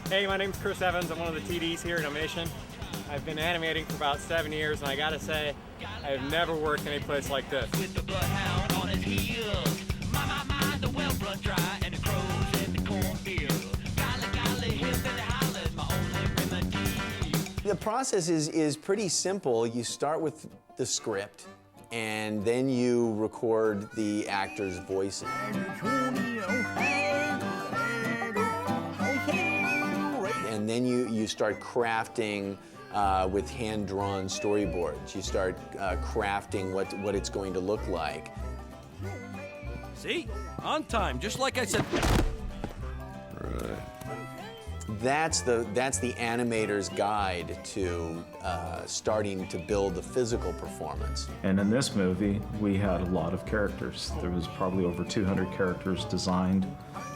Hey, my name's Chris Evans. I'm one of the TDs here at Animation. I've been animating for about 7 years, and I gotta say, I've never worked any place like this. With the bloodhound on his heels, my, the well run dry, and the crows in the cornfield. Golly, hillbilly hollers, my only remedy. The process is pretty simple. You start with the script, and then you record the actors' voices. And then you start crafting with hand-drawn storyboards. You start crafting what it's going to look like. See? On time, just like I said. Right. That's the animator's guide to starting to build the physical performance. And in this movie, we had a lot of characters. There was probably over 200 characters designed.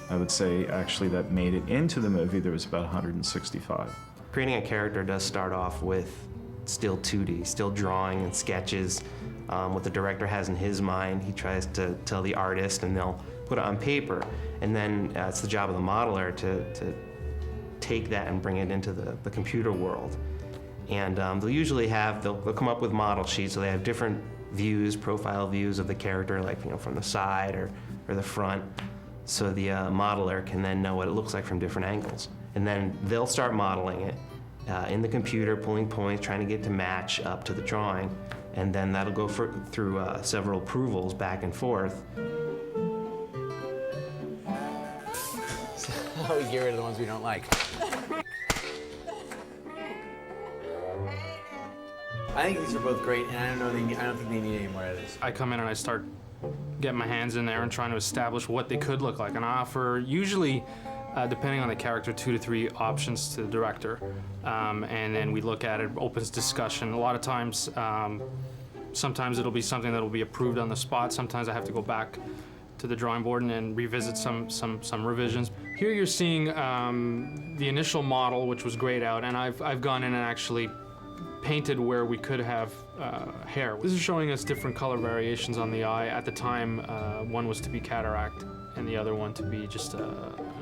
I would say, actually, that made it into the movie, there was about 165. Creating a character does start off with still 2D, still drawing and sketches. What the director has in his mind, he tries to tell the artist, and they'll put it on paper. And then it's the job of the modeler to take that and bring it into the computer world. And they'll come up with model sheets, so they have different views, profile views of the character, like from the side or the front. So the modeler can then know what it looks like from different angles. And then they'll start modeling it in the computer, pulling points, trying to get to match up to the drawing. And then that'll go through several approvals back and forth. How we get rid of the ones we don't like. I think these are both great, and I don't think they need any more edits. I come in and I start getting my hands in there and trying to establish what they could look like. And I offer, usually, depending on the character, 2 to 3 options to the director. And then we look at it, opens discussion. A lot of times, sometimes it'll be something that will be approved on the spot. Sometimes I have to go back to the drawing board and revisit some revisions. Here you're seeing the initial model, which was grayed out, and I've gone in and actually painted where we could have hair. This is showing us different color variations on the eye. At the time, one was to be cataract and the other one to be just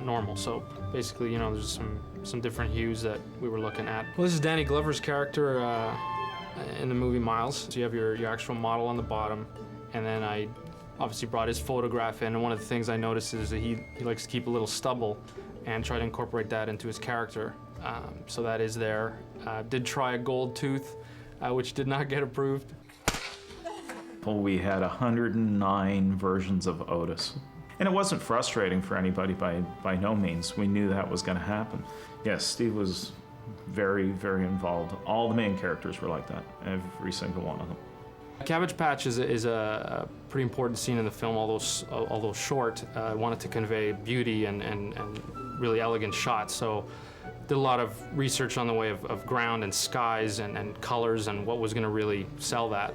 normal. So basically, there's some different hues that we were looking at. Well, this is Danny Glover's character in the movie Miles. So you have your actual model on the bottom, and then I obviously brought his photograph in, and one of the things I noticed is that he likes to keep a little stubble and try to incorporate that into his character. So that is there. Did try a gold tooth, which did not get approved. Well, we had 109 versions of Otis. And it wasn't frustrating for anybody by no means. We knew that was going to happen. Yes, Steve was very, very involved. All the main characters were like that, every single one of them. Cabbage Patch is a pretty important scene in the film, although short. I wanted to convey beauty and really elegant shots. So did a lot of research on the way of ground and skies and colors and what was going to really sell that.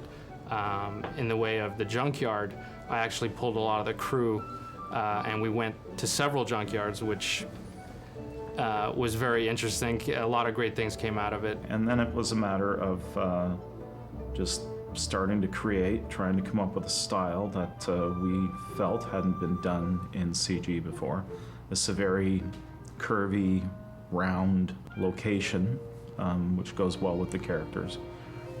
In the way of the junkyard, I actually pulled a lot of the crew and we went to several junkyards, which was very interesting. A lot of great things came out of it. And then it was a matter of just starting to create, trying to come up with a style that we felt hadn't been done in CG before. It's a very curvy, round location, which goes well with the characters.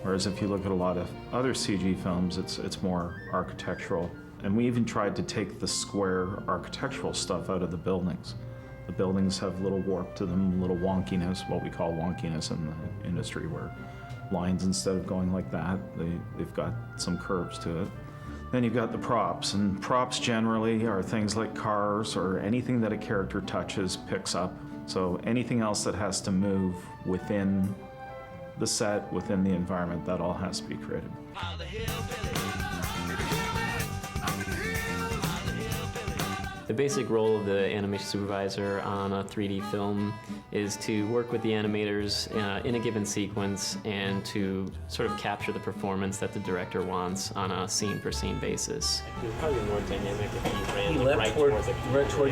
Whereas if you look at a lot of other CG films, it's more architectural. And we even tried to take the square architectural stuff out of the buildings. The buildings have a little warp to them, a little wonkiness, what we call wonkiness in the industry, where lines, instead of going like that, they've got some curves to it. Then you've got the props, and props generally are things like cars or anything that a character touches, picks up. So anything else that has to move within the set, within the environment, that all has to be created. The basic role of the animation supervisor on a 3D film is to work with the animators in a given sequence and to sort of capture the performance that the director wants on a scene-per-scene basis. It would probably be more dynamic if he ran He right towards the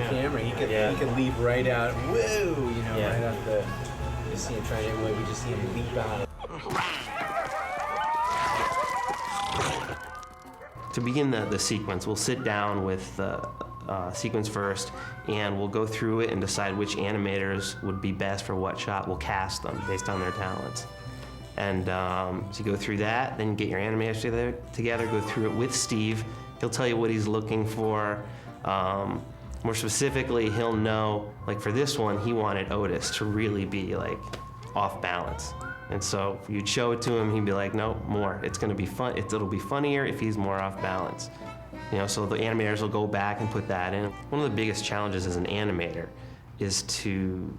camera. He could leap right out. Whoa! Right out the. You see him trying to. We just see him leap out. To begin the sequence, we'll sit down with sequence first, and we'll go through it and decide which animators would be best for what shot. We'll cast them based on their talents. And so you go through that, then get your animators together, go through it with Steve. He'll tell you what he's looking for. More specifically, he'll know, like for this one, he wanted Otis to really be like off balance. And so you'd show it to him, he'd be like, no, more. It's gonna be fun. It'll be funnier if he's more off balance. You know, so the animators will go back and put that in. One of the biggest challenges as an animator is to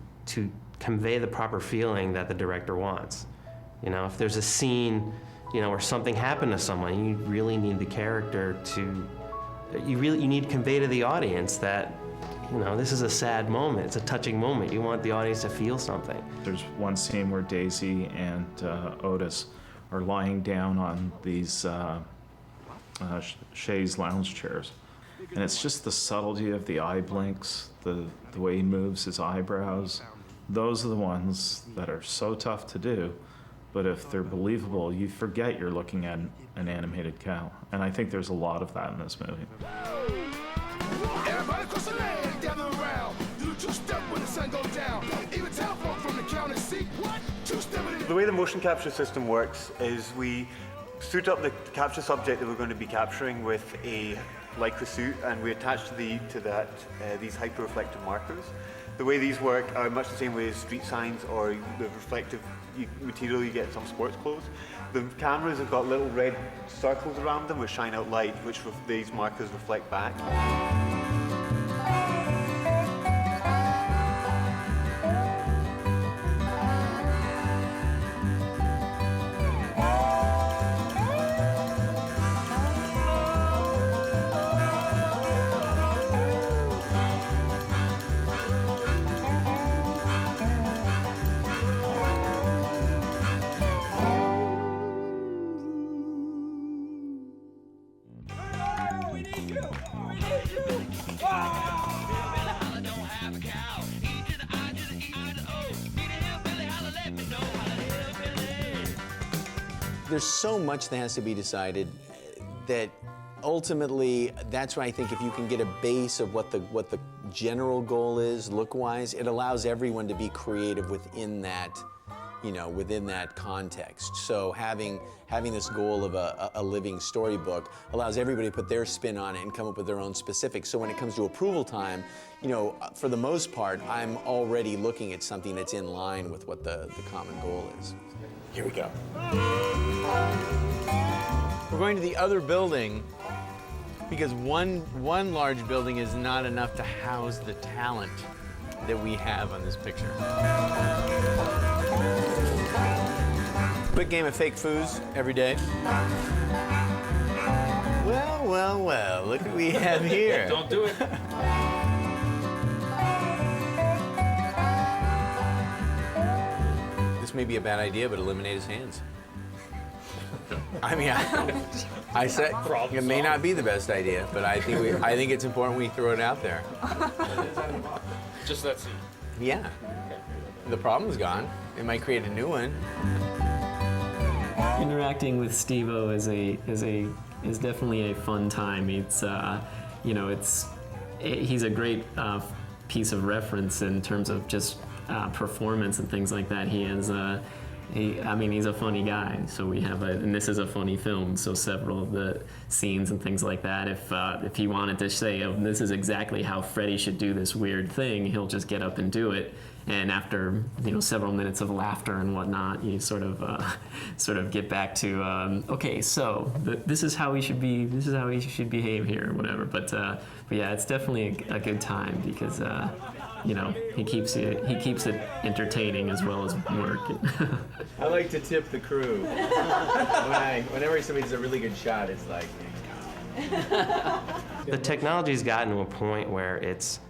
convey the proper feeling that the director wants. You know, if there's a scene, you know, where something happened to someone, you really need the character to, you need to convey to the audience that, you know, this is a sad moment, it's a touching moment. You want the audience to feel something. There's one scene where Daisy and Otis are lying down on these chaise lounge chairs. And it's just the subtlety of the eye blinks, the way he moves his eyebrows. Those are the ones that are so tough to do. But if they're believable, you forget you're looking at an animated cow. And I think there's a lot of that in this movie. Everybody across the land, gather around. Do 2-step when the sun goes down. Even telephone from the county seat. What? 2-step it. The way the motion capture system works is we suit up the capture subject that we're going to be capturing with a Lycra suit, and we attach to that these hyper-reflective markers. The way these work are much the same way as street signs or the reflective material you get in some sports clothes. The cameras have got little red circles around them which shine out light, which these markers reflect back. There's so much that has to be decided that ultimately, that's why I think if you can get a base of what the general goal is, look-wise, it allows everyone to be creative within that, you know, within that context. So having this goal of a living storybook allows everybody to put their spin on it and come up with their own specifics. So when it comes to approval time, you know, for the most part, I'm already looking at something that's in line with what the common goal is. Here we go. We're going to the other building because one large building is not enough to house the talent that we have on this picture. Quick game of fake foos every day. Well, well, well, look what we have here. Don't do it. This may be a bad idea, but eliminate his hands. I mean, I said it may not be the best idea, but I think it's important we throw it out there. Just let's see. Yeah. The problem's gone. It might create a new one. Interacting with Steve-O is definitely a fun time. It's you know, he's a great piece of reference in terms of just performance and things like that. He has I mean, he's a funny guy, so we have and this is a funny film, so several of the scenes and things like that, if he wanted to say, oh, this is exactly how Freddy should do this weird thing, he'll just get up and do it. And after, you know, several minutes of laughter and whatnot, you sort of get back to, okay, so this is how he should be, this is how he should behave here, or whatever. But yeah, it's definitely a good time because, you know, he keeps it entertaining as well as work. I like to tip the crew. Whenever somebody does a really good shot, it's like. The technology's gotten to a point where it's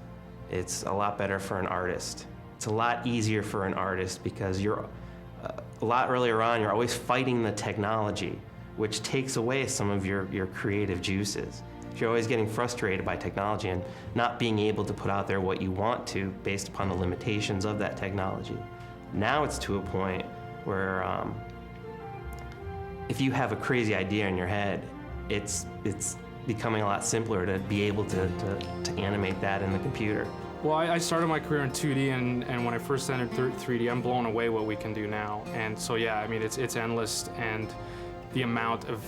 a lot better for an artist. It's a lot easier for an artist because you're a lot earlier on, you're always fighting the technology, which takes away some of your creative juices. You're always getting frustrated by technology and not being able to put out there what you want to based upon the limitations of that technology. Now it's to a point where if you have a crazy idea in your head, it's becoming a lot simpler to be able to animate that in the computer. Well, I started my career in 2D, and when I first entered 3D, I'm blown away what we can do now. And so, yeah, I mean, it's endless, and the amount of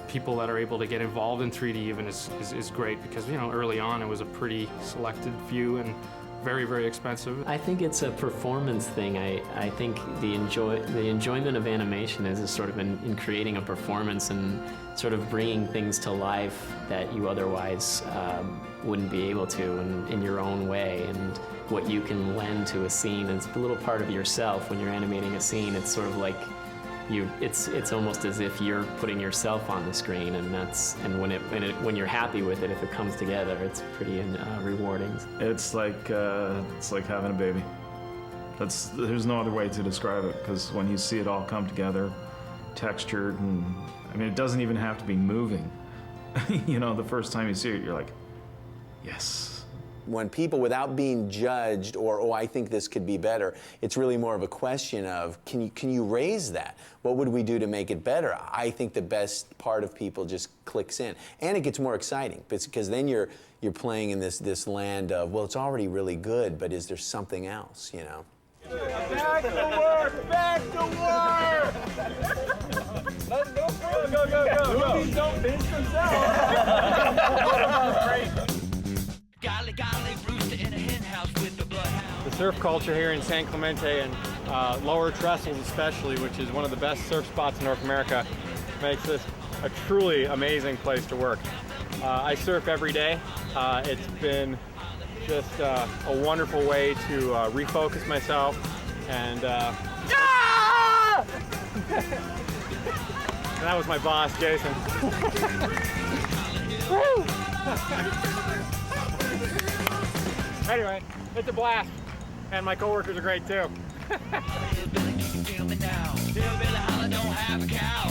people that are able to get involved in 3D even is great, because, you know, early on it was a pretty selected few and very, very expensive. I think it's a performance thing. I think the enjoyment of animation is sort of in creating a performance and sort of bringing things to life that you otherwise wouldn't be able to in your own way, and what you can lend to a scene. It's a little part of yourself when you're animating a scene. It's sort of like it's almost as if you're putting yourself on the screen, and when you're happy with it, if it comes together, it's pretty rewarding. It's like having a baby. There's no other way to describe it, because when you see it all come together, textured, and I mean, it doesn't even have to be moving. You know, the first time you see it, you're like, yes. When people, without being judged or, oh, I think this could be better, it's really more of a question of, can you raise that? What would we do to make it better? I think the best part of people just clicks in. And it gets more exciting, because then you're playing in this land of, well, it's already really good, but is there something else, you know? Back to work! Back to work! Let's go, go, go, go! Movies don't pinch themselves! Golly, golly, rooster in a hen house with the bloodhound. The surf culture here in San Clemente, and Lower Trestles especially, which is one of the best surf spots in North America, makes this a truly amazing place to work. I surf every day. It's been just a wonderful way to refocus myself, and and that was my boss, Jason. Woo! Anyway, it's a blast, and my coworkers are great too. Hillbilly, can you feel me now? Hillbilly holler, don't have a cow.